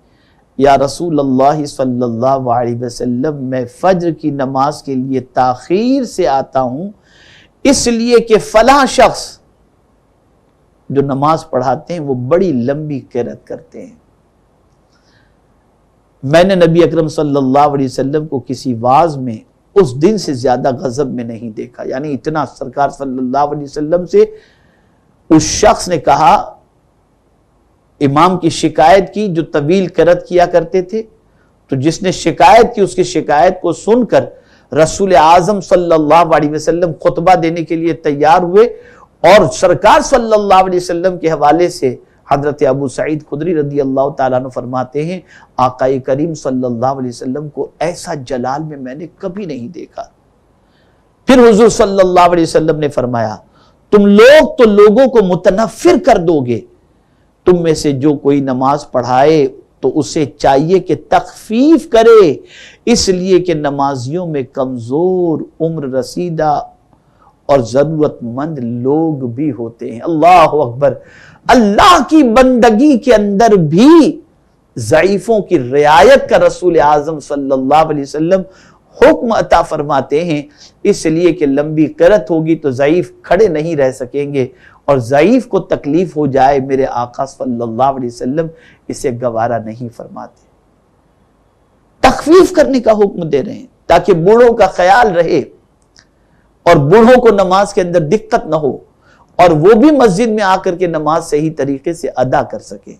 یا رسول اللہ صلی اللہ علیہ وسلم، میں فجر کی نماز کے لیے تاخیر سے آتا ہوں اس لیے کہ فلاں شخص جو نماز پڑھاتے ہیں وہ بڑی لمبی قرات کرتے ہیں۔ میں نے نبی اکرم صلی اللہ علیہ وسلم کو کسی واعظ میں اس دن سے زیادہ غضب میں نہیں دیکھا، یعنی اتنا سرکار صلی اللہ علیہ وسلم سے اس شخص نے کہا، امام کی شکایت کی جو طویل قرات کیا کرتے تھے، تو جس نے شکایت کی اس کی شکایت کو سن کر رسول اعظم صلی اللہ علیہ وسلم خطبہ دینے کے لیے تیار ہوئے، اور سرکار صلی اللہ علیہ وسلم کے حوالے سے حضرت ابو سعید خدری رضی اللہ تعالیٰ عنہ فرماتے ہیں، آقا کریم صلی اللہ علیہ وسلم کو ایسا جلال میں نے کبھی نہیں دیکھا۔ پھر حضور صلی اللہ علیہ وسلم نے فرمایا، تم لوگ تو لوگوں کو متنفر کر دو گے، تم میں سے جو کوئی نماز پڑھائے تو اسے چاہیے کہ تخفیف کرے، اس لیے کہ نمازیوں میں کمزور، عمر رسیدہ اور ضرورت مند لوگ بھی ہوتے ہیں۔ اللہ اکبر! اللہ کی بندگی کے اندر بھی ضعیفوں کی رعایت کا رسول اعظم صلی اللہ علیہ وسلم حکم عطا فرماتے ہیں، اس لیے کہ لمبی قرات ہوگی تو ضعیف کھڑے نہیں رہ سکیں گے، اور ضعیف کو تکلیف ہو جائے میرے آقا صلی اللہ علیہ وسلم اسے گوارا نہیں فرماتے۔ تخفیف کرنے کا حکم دے رہے ہیں تاکہ بوڑھوں کا خیال رہے اور بوڑھوں کو نماز کے اندر دقت نہ ہو، اور وہ بھی مسجد میں آ کر کے نماز صحیح طریقے سے ادا کر سکے۔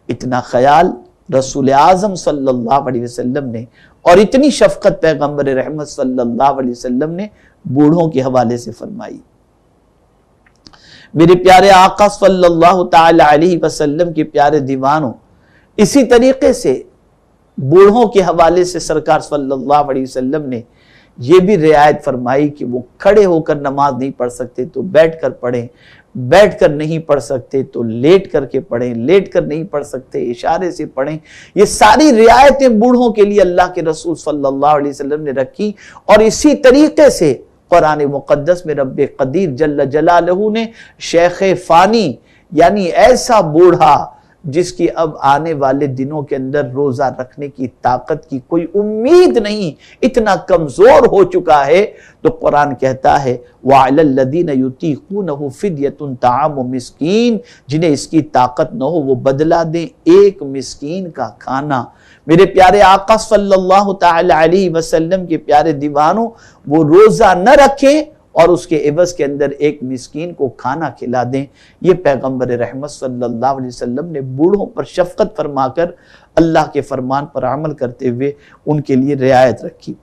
اتنا خیال رسول اعظم صلی اللہ علیہ وسلم نے اور اتنی شفقت پیغمبر رحمت صلی اللہ علیہ وسلم نے بوڑھوں کے حوالے سے فرمائی۔ میرے پیارے آقا صلی اللہ تعالی علیہ وسلم کے پیارے دیوانوں، اسی طریقے سے بوڑھوں کے حوالے سے سرکار صلی اللہ علیہ وسلم نے یہ بھی رعایت فرمائی کہ وہ کھڑے ہو کر نماز نہیں پڑھ سکتے تو بیٹھ کر پڑھیں، بیٹھ کر نہیں پڑھ سکتے تو لیٹ کر کے پڑھیں، لیٹ کر نہیں پڑھ سکتے اشارے سے پڑھیں۔ یہ ساری رعایتیں بوڑھوں کے لیے اللہ کے رسول صلی اللہ علیہ وسلم نے رکھی، اور اسی طریقے سے قرآن مقدس میں رب قدیر جل جلالہ نے شیخ فانی، یعنی ایسا بوڑھا جس کی اب آنے والے دنوں کے اندر روزہ رکھنے کی طاقت کی کوئی امید نہیں، اتنا کمزور ہو چکا ہے، تو قرآن کہتا ہے وَعَلَى الَّذِينَ يُطِيقُونَهُ فِدْيَةٌ طَعَامُ مِسْكِين، جنہیں اس کی طاقت نہ ہو وہ بدلہ دیں ایک مسکین کا کھانا۔ میرے پیارے آقا صلی اللہ تعالی علیہ وسلم کے پیارے دیوانوں، وہ روزہ نہ رکھیں اور اس کے عوض کے اندر ایک مسکین کو کھانا کھلا دیں۔ یہ پیغمبر رحمت صلی اللہ علیہ وسلم نے بوڑھوں پر شفقت فرما کر اللہ کے فرمان پر عمل کرتے ہوئے ان کے لیے رعایت رکھی۔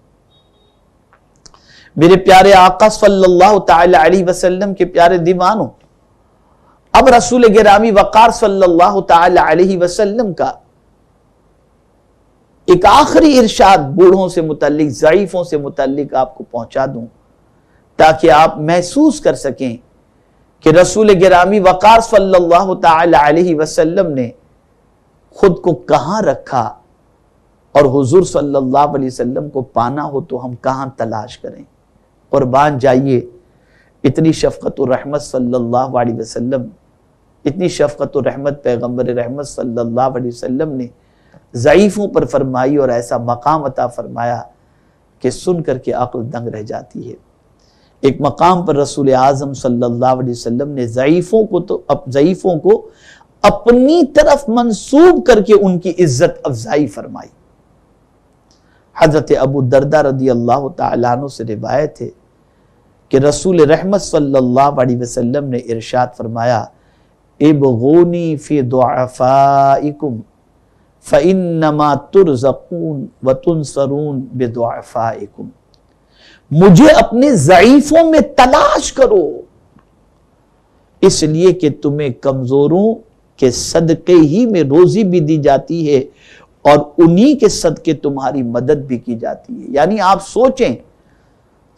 میرے پیارے آقا صلی اللہ تعالی علیہ وسلم کے پیارے دیوانوں، اب رسول گرامی وقار صلی اللہ تعالی علیہ وسلم کا ایک آخری ارشاد بوڑھوں سے متعلق، ضعیفوں سے متعلق آپ کو پہنچا دوں تاکہ آپ محسوس کر سکیں کہ رسول گرامی وقار صلی اللہ تعالی علیہ وسلم نے خود کو کہاں رکھا، اور حضور صلی اللہ علیہ وسلم کو پانا ہو تو ہم کہاں تلاش کریں۔ قربان جائیے، اتنی شفقت و رحمت صلی اللہ علیہ وسلم، اتنی شفقت و رحمت پیغمبر رحمت صلی اللہ علیہ وسلم نے ضعیفوں پر فرمائی اور ایسا مقام عطا فرمایا کہ سن کر کے عقل دنگ رہ جاتی ہے۔ ایک مقام پر رسول اعظم صلی اللہ علیہ وسلم نے ضعیفوں کو اپنی طرف منسوب کر کے ان کی عزت افزائی فرمائی۔ حضرت ابو الدرداء رضی اللہ تعالیٰ عنہ سے روایت ہے کہ رسول رحمت صلی اللہ علیہ وسلم نے ارشاد فرمایا، ابغونی فی ضعفائکم فإنما ترزقون وتنصرون بضعفائکم، مجھے اپنے ضعیفوں میں تلاش کرو، اس لیے کہ تمہیں کمزوروں کے صدقے ہی میں روزی بھی دی جاتی ہے اور انہی کے صدقے تمہاری مدد بھی کی جاتی ہے۔ یعنی آپ سوچیں،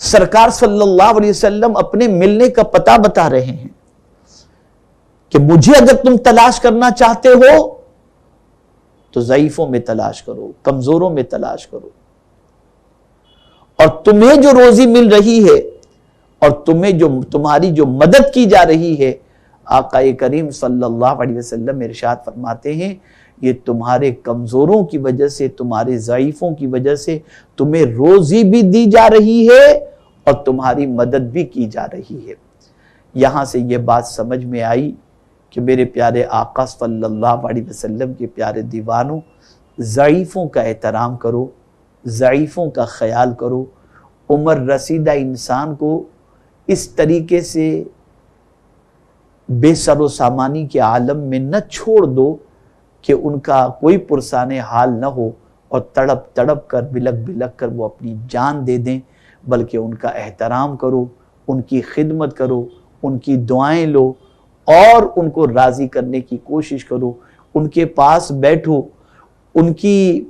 سرکار صلی اللہ علیہ وسلم اپنے ملنے کا پتہ بتا رہے ہیں کہ مجھے اگر تم تلاش کرنا چاہتے ہو تو ضعیفوں میں تلاش کرو، کمزوروں میں تلاش کرو، اور تمہیں جو روزی مل رہی ہے اور تمہاری جو مدد کی جا رہی ہے، آقا کریم صلی اللہ علیہ وسلم ارشاد فرماتے ہیں یہ تمہارے کمزوروں کی وجہ سے، تمہارے ضعیفوں کی وجہ سے تمہیں روزی بھی دی جا رہی ہے اور تمہاری مدد بھی کی جا رہی ہے۔ یہاں سے یہ بات سمجھ میں آئی کہ میرے پیارے آقا صلی اللہ علیہ وسلم کے پیارے دیوانوں، ضعیفوں کا احترام کرو، ضعیفوں کا خیال کرو، عمر رسیدہ انسان کو اس طریقے سے بے سر و سامانی کے عالم میں نہ چھوڑ دو کہ ان کا کوئی پرسان حال نہ ہو اور تڑپ تڑپ کر بلک بلک کر وہ اپنی جان دے دیں، بلکہ ان کا احترام کرو، ان کی خدمت کرو، ان کی دعائیں لو اور ان کو راضی کرنے کی کوشش کرو، ان کے پاس بیٹھو، ان کی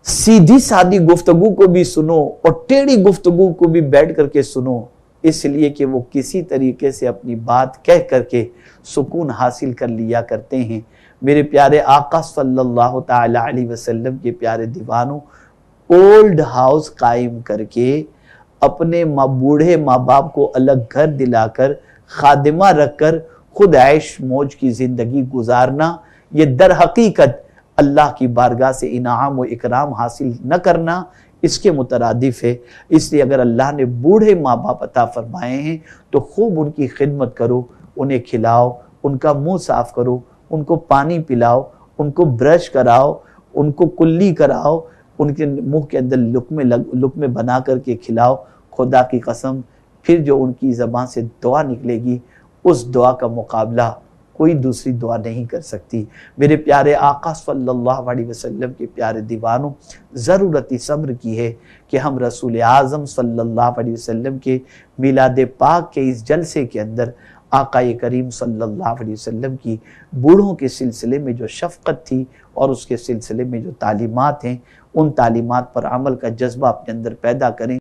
سیدھی سادھی گفتگو کو بھی سنو اور ٹیڑھی گفتگو کو بھی بیٹھ کر کے سنو، اس لیے کہ وہ کسی طریقے سے اپنی بات کہہ کر کے سکون حاصل کر لیا کرتے ہیں۔ میرے پیارے آقا صلی اللہ تعالی علیہ وسلم کے پیارے دیوانوں، اولڈ ہاؤس قائم کر کے اپنے بوڑھے ماں باپ کو الگ گھر دلا کر، خادمہ رکھ کر خود عیش موج کی زندگی گزارنا، یہ در حقیقت اللہ کی بارگاہ سے انعام و اکرام حاصل نہ کرنا اس کے مترادف ہے۔ اس لیے اگر اللہ نے بوڑھے ماں باپ عطا فرمائے ہیں تو خوب ان کی خدمت کرو، انہیں کھلاؤ، ان کا منہ صاف کرو، ان کو پانی پلاؤ، ان کو برش کراؤ، ان کو کلی کراؤ، ان کے منہ کے اندر لقمے بنا کر کے کھلاؤ۔ خدا کی قسم پھر جو ان کی زبان سے دعا نکلے گی، اس دعا کا مقابلہ کوئی دوسری دعا نہیں کر سکتی۔ میرے پیارے آقا صلی اللہ علیہ وسلم کے پیارے دیوانوں، ضرورت صبر کی ہے کہ ہم رسول اعظم صلی اللہ علیہ وسلم کے میلاد پاک کے اس جلسے کے اندر آقا کریم صلی اللہ علیہ وسلم کی بوڑھوں کے سلسلے میں جو شفقت تھی اور اس کے سلسلے میں جو تعلیمات ہیں، ان تعلیمات پر عمل کا جذبہ اپنے اندر پیدا کریں۔